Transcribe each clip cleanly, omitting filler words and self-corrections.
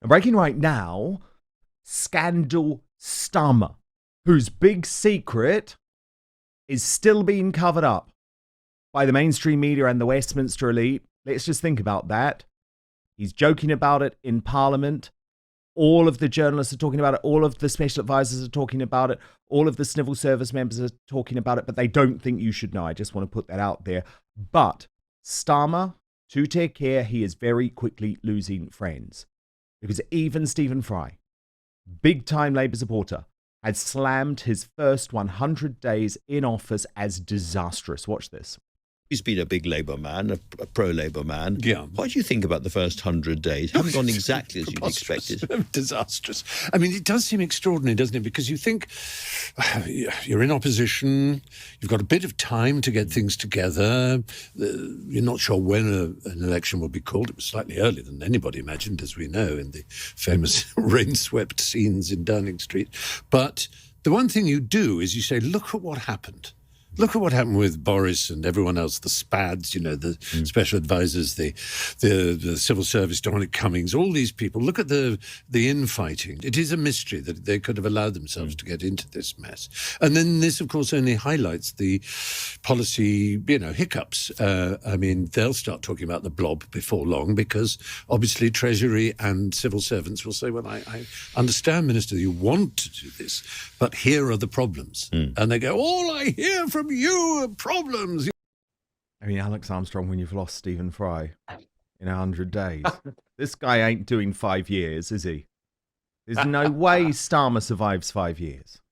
And breaking right now, Scandal Starmer, whose big secret is still being covered up by the mainstream media and the Westminster elite. Let's just think about that. He's joking about it in Parliament. All of the journalists are talking about it. All of the special advisors are talking about it. All of the civil service members are talking about it, but they don't think you should know. I just want to put that out there. But Starmer, to take care, he is very quickly losing friends. Because even Stephen Fry, big-time Labour supporter, had slammed his first 100 days in office as disastrous. Watch this. He's been a big Labour man, a pro-Labour man. Yeah. What do you think about the first 100 days? Haven't gone exactly as you'd expected. Disastrous. I mean, it does seem extraordinary, doesn't it? Because you think you're in opposition, you've got a bit of time to get things together. You're not sure when an election will be called. It was slightly earlier than anybody imagined, as we know, in the famous rain-swept scenes in Downing Street. But the one thing you do is you say, look at what happened. Look at what happened with Boris and everyone else, the SPADs, you know, the special advisors, the civil service, Dominic Cummings, all these people. Look at the infighting. It is a mystery that they could have allowed themselves to get into this mess. And then this, of course, only highlights the policy, hiccups. I mean, they'll start talking about the blob before long because obviously Treasury and civil servants will say, well, I understand, Minister, you want to do this, but here are the problems. And they go, all I hear from you are problems. I mean, Alex Armstrong, when you've lost Stephen Fry in 100 days, this guy ain't doing 5 years, is he? There's no way Starmer survives 5 years.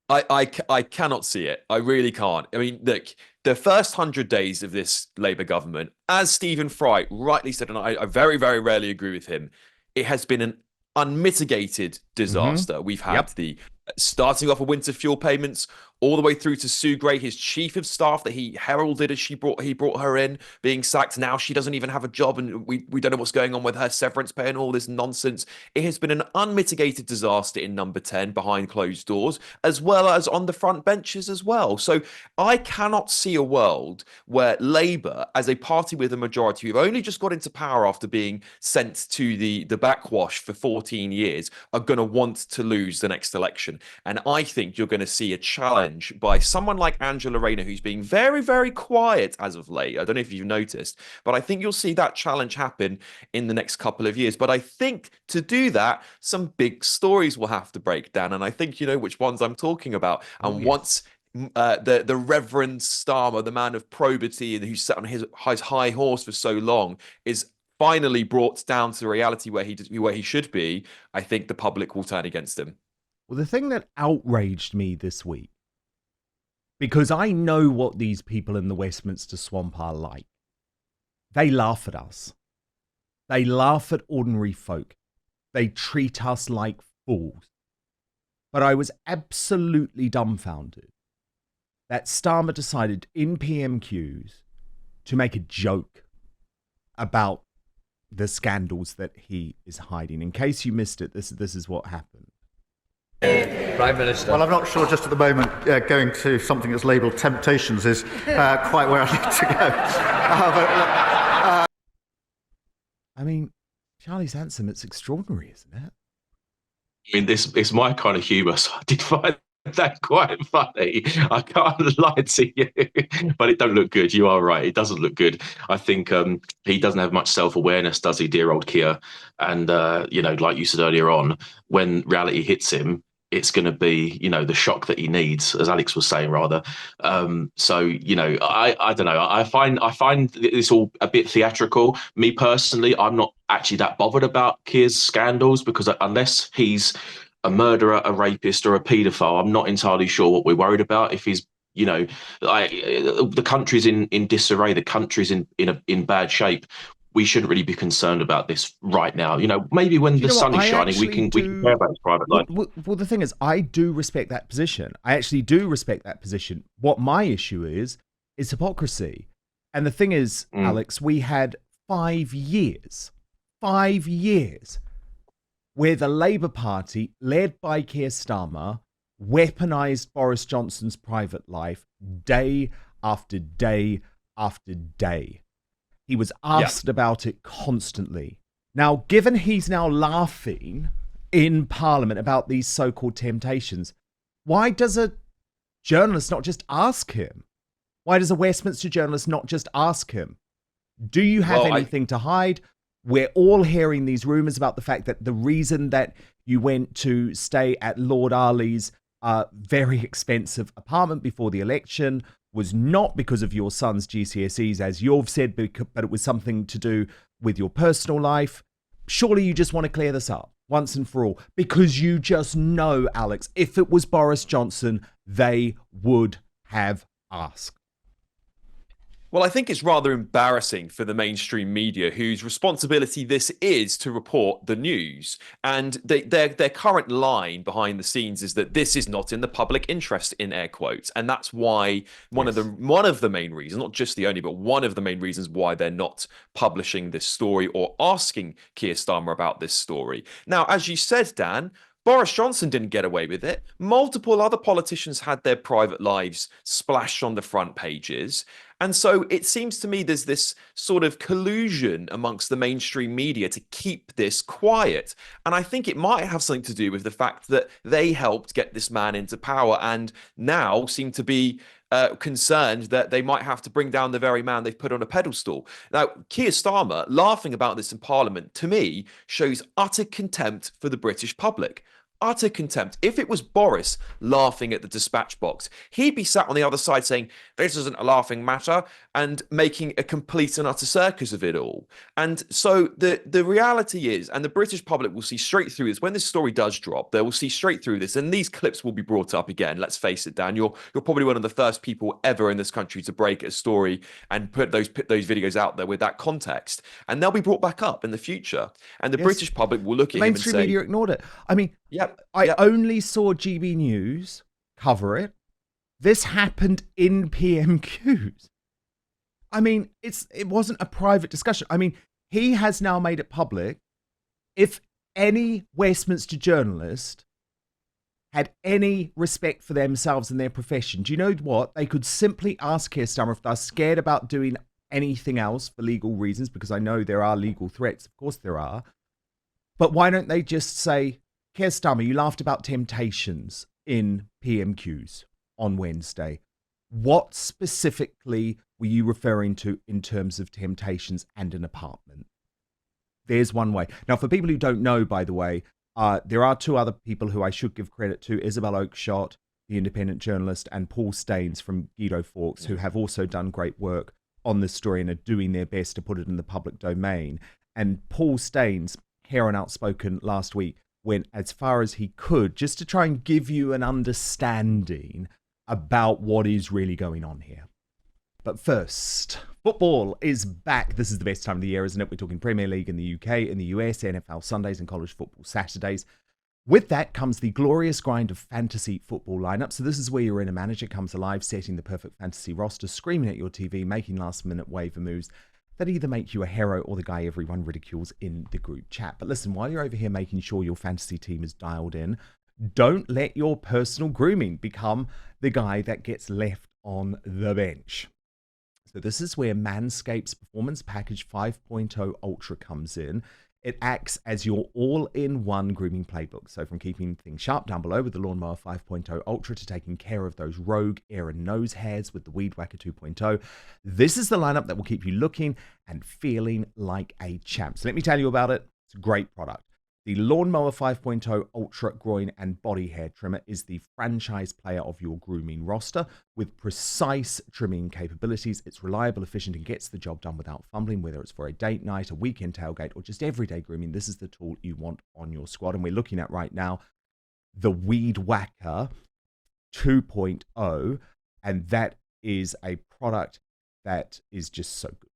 I cannot see it. I really can't. I mean, look, the first 100 days of this Labour government, as Stephen Fry rightly said, and I very, very rarely agree with him, it has been an unmitigated disaster. We've had the starting off with winter fuel payments all the way through to Sue Gray, his chief of staff that he heralded as he brought her in, being sacked. Now she doesn't even have a job, and we don't know what's going on with her severance pay and all this nonsense. It has been an unmitigated disaster in number 10 behind closed doors, as well as on the front benches as well. So I cannot see a world where Labour, as a party with a majority who've only just got into power after being sent to the backwash for 14 years, are going to want to lose the next election. And I think you're going to see a challenge by someone like Angela Rayner, who's being very, very quiet as of late. I don't know if you've noticed, but I think you'll see that challenge happen in the next couple of years. But I think to do that, some big stories will have to break down. And I think you know which ones I'm talking about. And once the Reverend Starmer, the man of probity and who sat on his high horse for so long, is finally brought down to reality where he should be, I think the public will turn against him. Well, the thing that outraged me this week, because I know what these people in the Westminster swamp are like, they laugh at us. They laugh at ordinary folk. They treat us like fools. But I was absolutely dumbfounded that Starmer decided in PMQs to make a joke about the scandals that he is hiding. In case you missed it, this is what happened. Prime Minister. Well, I'm not sure just at the moment going to something that's labelled temptations is quite where I'd like to go. I mean, Charlie's handsome. It's extraordinary, isn't it? I mean, it's my kind of humour, so I did find that quite funny. I can't lie to you, but it don't look good. You are right. It doesn't look good. I think he doesn't have much self-awareness, does he, dear old Keir? And, like you said earlier on, when reality hits him, it's going to be, the shock that he needs, as Alex was saying, rather. I don't know. I find this all a bit theatrical. Me personally, I'm not actually that bothered about Keir's scandals because unless he's a murderer, a rapist, or a paedophile, I'm not entirely sure what we're worried about. If he's, the country's in disarray, the country's in bad shape. We shouldn't really be concerned about this right now. Maybe when the sun is shining, we can care about his private life. Well, the thing is, I do respect that position. I actually do respect that position. What my issue is hypocrisy. And the thing is, Alex, we had 5 years where the Labour Party, led by Keir Starmer, weaponised Boris Johnson's private life day after day after day. He was asked about it constantly. Now, given he's now laughing in Parliament about these so-called temptations, why does a journalist not just ask him? Why does a Westminster journalist not just ask him? Do you have anything to hide? We're all hearing these rumours about the fact that the reason that you went to stay at Lord Arley's very expensive apartment before the election was not because of your son's GCSEs, as you've said, but it was something to do with your personal life. Surely you just want to clear this up once and for all, because you just know, Alex, if it was Boris Johnson, they would have asked. Well, I think it's rather embarrassing for the mainstream media, whose responsibility this is to report the news. And their current line behind the scenes is that this is not in the public interest, in air quotes. And that's why one of the main reasons, not just the only, but one of the main reasons why they're not publishing this story or asking Keir Starmer about this story. Now, as you said, Dan, Boris Johnson didn't get away with it. Multiple other politicians had their private lives splashed on the front pages. And so it seems to me there's this sort of collusion amongst the mainstream media to keep this quiet. And I think it might have something to do with the fact that they helped get this man into power and now seem to be concerned that they might have to bring down the very man they've put on a pedestal. Now, Keir Starmer laughing about this in Parliament, to me, shows utter contempt for the British public. Utter contempt. If it was Boris laughing at the dispatch box, he'd be sat on the other side saying, this isn't a laughing matter, and making a complete and utter circus of it all. And so the reality is, and the British public will see straight through this, when this story does drop, they will see straight through this, and these clips will be brought up again. Let's face it, Dan, you're probably one of the first people ever in this country to break a story and put those videos out there with that context. And they'll be brought back up in the future. And the British public will look at him and say... mainstream media ignored it. I mean... Yep. I only saw GB News cover it. This happened in PMQs. I mean, it wasn't a private discussion. I mean, he has now made it public. If any Westminster journalist had any respect for themselves and their profession, do you know what? They could simply ask Keir Starmer if they're scared about doing anything else for legal reasons, because I know there are legal threats. Of course there are. But why don't they just say, Keir Starmer, you laughed about temptations in PMQs on Wednesday. What specifically were you referring to in terms of temptations and an apartment? There's one way. Now, for people who don't know, by the way, there are two other people who I should give credit to, Isabel Oakeshott, the independent journalist, and Paul Staines from Guido Fawkes, who have also done great work on this story and are doing their best to put it in the public domain. And Paul Staines, here on Outspoken last week, went as far as he could just to try and give you an understanding about what is really going on here. But first, football is back. This is the best time of the year, isn't it? We're talking Premier League in the UK, in the US, NFL Sundays, and college football Saturdays. With that comes the glorious grind of fantasy football lineup. So this is where your inner manager comes alive, setting the perfect fantasy roster, screaming at your TV, making last-minute waiver moves that either make you a hero or the guy everyone ridicules in the group chat. But listen, while you're over here making sure your fantasy team is dialed in, don't let your personal grooming become the guy that gets left on the bench. So this is where Manscaped's Performance Package 5.0 Ultra comes in. It acts as your all-in-one grooming playbook. So from keeping things sharp down below with the Lawnmower 5.0 Ultra to taking care of those rogue ear and nose hairs with the Weed Whacker 2.0, this is the lineup that will keep you looking and feeling like a champ. So let me tell you about it. It's a great product. The Lawnmower 5.0 Ultra Groin and Body Hair Trimmer is the franchise player of your grooming roster. With precise trimming capabilities, it's reliable, efficient, and gets the job done without fumbling. Whether it's for a date night, a weekend tailgate, or just everyday grooming, this is the tool you want on your squad. And we're looking at right now the Weed Whacker 2.0, and that is a product that is just so good.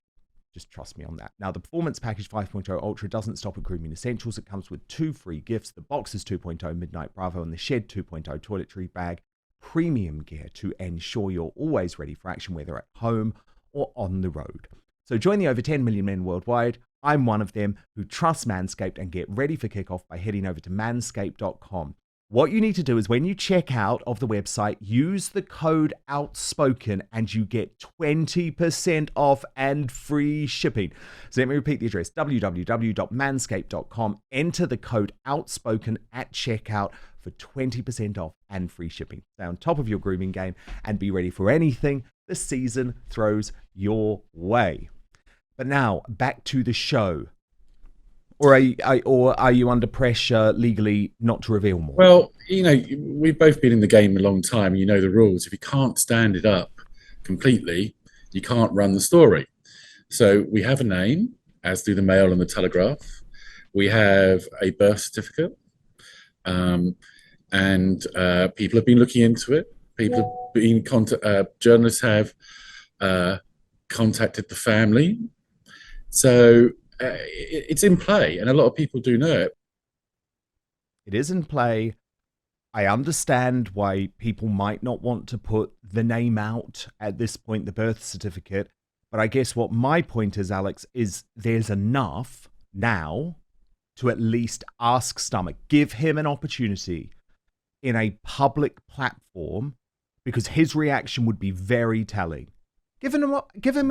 Just trust me on that. Now, the Performance Package 5.0 Ultra doesn't stop at grooming essentials. It comes with 2 free gifts, the Boxers 2.0 Midnight Bravo and the Shed 2.0 Toiletry Bag, premium gear to ensure you're always ready for action, whether at home or on the road. So join the over 10 million men worldwide. I'm one of them who trust Manscaped, and get ready for kickoff by heading over to manscaped.com. What you need to do is when you check out of the website, use the code Outspoken and you get 20% off and free shipping. So let me repeat the address, www.manscaped.com. Enter the code Outspoken at checkout for 20% off and free shipping. Stay on top of your grooming game and be ready for anything the season throws your way. But now, back to the show. Or are you under pressure legally not to reveal more? Well, we've both been in the game a long time. You know the rules. If you can't stand it up completely, you can't run the story. So we have a name, as do the Mail and the Telegraph. We have a birth certificate, and people have been looking into it. People have been journalists have contacted the family. So it's in play, and a lot of people do know it. It is in play. I understand why people might not want to put the name out at this point, the birth certificate. But I guess what my point is, Alex, is there's enough now to at least ask Starmer, give him an opportunity in a public platform, because his reaction would be very telling. Give him an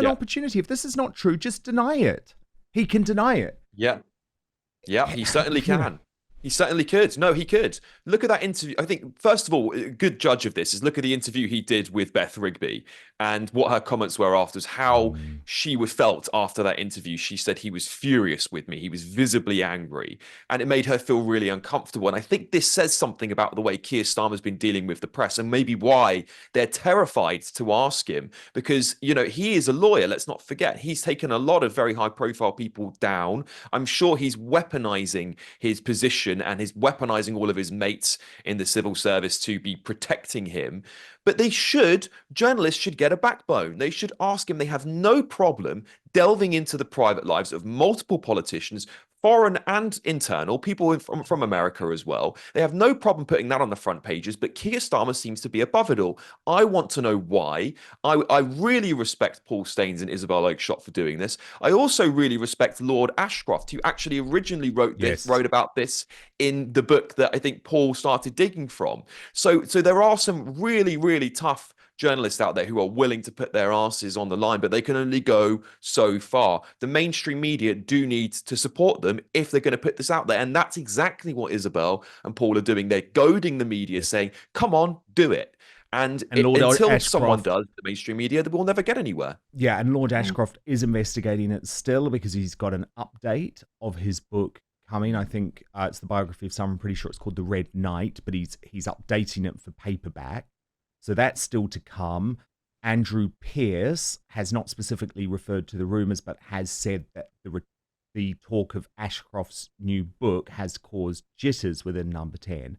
opportunity. If this is not true, just deny it. He can deny it. Yeah, he certainly can. He certainly could. No, he could. Look at that interview. I think, first of all, a good judge of this is look at the interview he did with Beth Rigby and what her comments were afterwards, how she felt after that interview. She said he was furious with me. He was visibly angry, and it made her feel really uncomfortable. And I think this says something about the way Keir Starmer's been dealing with the press, and maybe why they're terrified to ask him, because, he is a lawyer. Let's not forget, he's taken a lot of very high profile people down. I'm sure he's weaponizing his position and he's weaponizing all of his mates in the civil service to be protecting him. But journalists should get a backbone. They should ask him. They have no problem delving into the private lives of multiple politicians, foreign and internal, people from America as well. They have no problem putting that on the front pages, but Keir Starmer seems to be above it all. I want to know why. I really respect Paul Staines and Isabel Oakeshott for doing this. I also really respect Lord Ashcroft, who actually originally wrote about this in the book that I think Paul started digging from. So there are some really, really tough journalists out there who are willing to put their asses on the line, but they can only go so far. The mainstream media do need to support them if they're going to put this out there. And that's exactly what Isabel and Paul are doing. They're goading the media, saying, come on, do it. And until someone does, the mainstream media, we'll never get anywhere. Yeah, and Lord Ashcroft is investigating it still because he's got an update of his book coming. I think it's the biography of someone. I'm pretty sure it's called The Red Knight, but he's updating it for paperback. So that's still to come. Andrew Pierce has not specifically referred to the rumors, but has said that the talk of Ashcroft's new book has caused jitters within Number 10.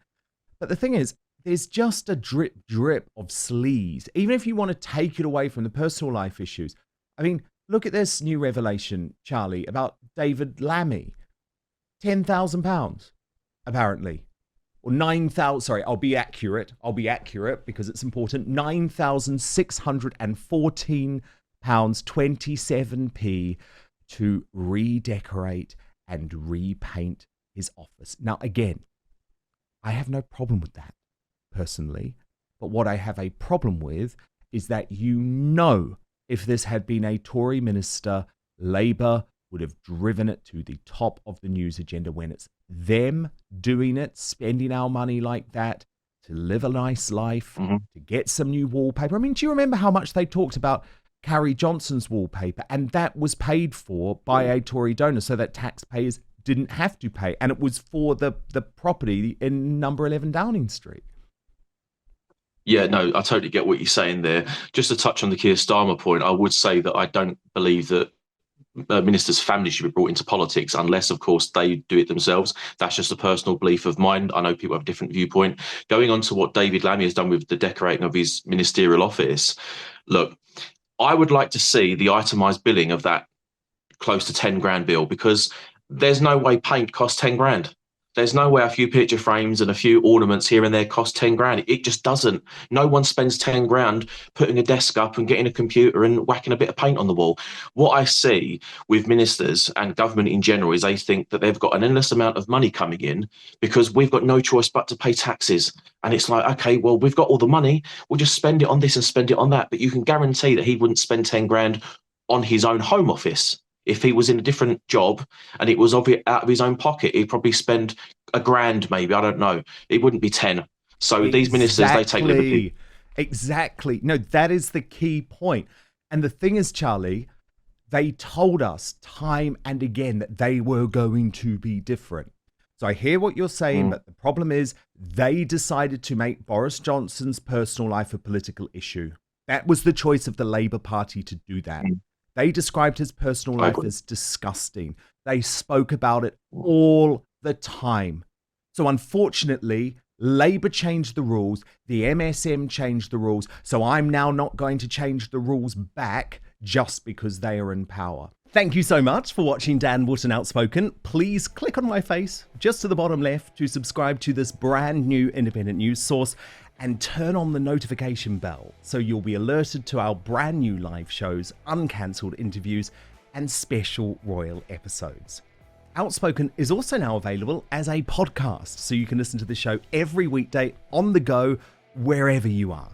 But the thing is, there's just a drip of sleaze. Even if you want to take it away from the personal life issues. I mean, look at this new revelation, Charlie, about David Lammy. £10,000, apparently. Or 9,000, sorry, I'll be accurate because it's important. £9,614, 27p to redecorate and repaint his office. Now, again, I have no problem with that personally, but what I have a problem with is that if this had been a Tory minister, Labour would have driven it to the top of the news agenda. When it's them doing it, spending our money like that to live a nice life, to get some new wallpaper. I mean, do you remember how much they talked about Carrie Johnson's wallpaper? And that was paid for by a Tory donor so that taxpayers didn't have to pay. And it was for the property in number 11 Downing Street. Yeah, no, I totally get what you're saying there. Just to touch on the Keir Starmer point, I would say that I don't believe that ministers' families should be brought into politics unless, of course, they do it themselves. That's just a personal belief of mine. I know people have a different viewpoint. Going on to what David Lammy has done with the decorating of his ministerial office, look, I would like to see the itemised billing of that close to 10 grand bill, because there's no way paint costs 10 grand. There's no way a few picture frames and a few ornaments here and there cost 10 grand. It just doesn't. No one spends 10 grand putting a desk up and getting a computer and whacking a bit of paint on the wall. What I see with ministers and government in general is they think that they've got an endless amount of money coming in because we've got no choice but to pay taxes. And it's like, okay, well, we've got all the money. We'll just spend it on this and spend it on that. But you can guarantee that he wouldn't spend 10 grand on his own home office. If he was in a different job and it was out of his own pocket, he'd probably spend $1,000 maybe. I don't know. It wouldn't be 10. So these ministers, they take liberty. Exactly. No, that is the key point. And the thing is, Charlie, they told us time and again that they were going to be different. So I hear what you're saying, but the problem is they decided to make Boris Johnson's personal life a political issue. That was the choice of the Labour Party to do that. They described his personal life as disgusting. They spoke about it all the time. So unfortunately, Labour changed the rules. The MSM changed the rules. So I'm now not going to change the rules back just because they are in power. Thank you so much for watching Dan Wootton Outspoken. Please click on my face just to the bottom left to subscribe to this brand new independent news source and turn on the notification bell so you'll be alerted to our brand new live shows, uncancelled interviews, and special royal episodes. Outspoken is also now available as a podcast, so you can listen to the show every weekday on the go, wherever you are.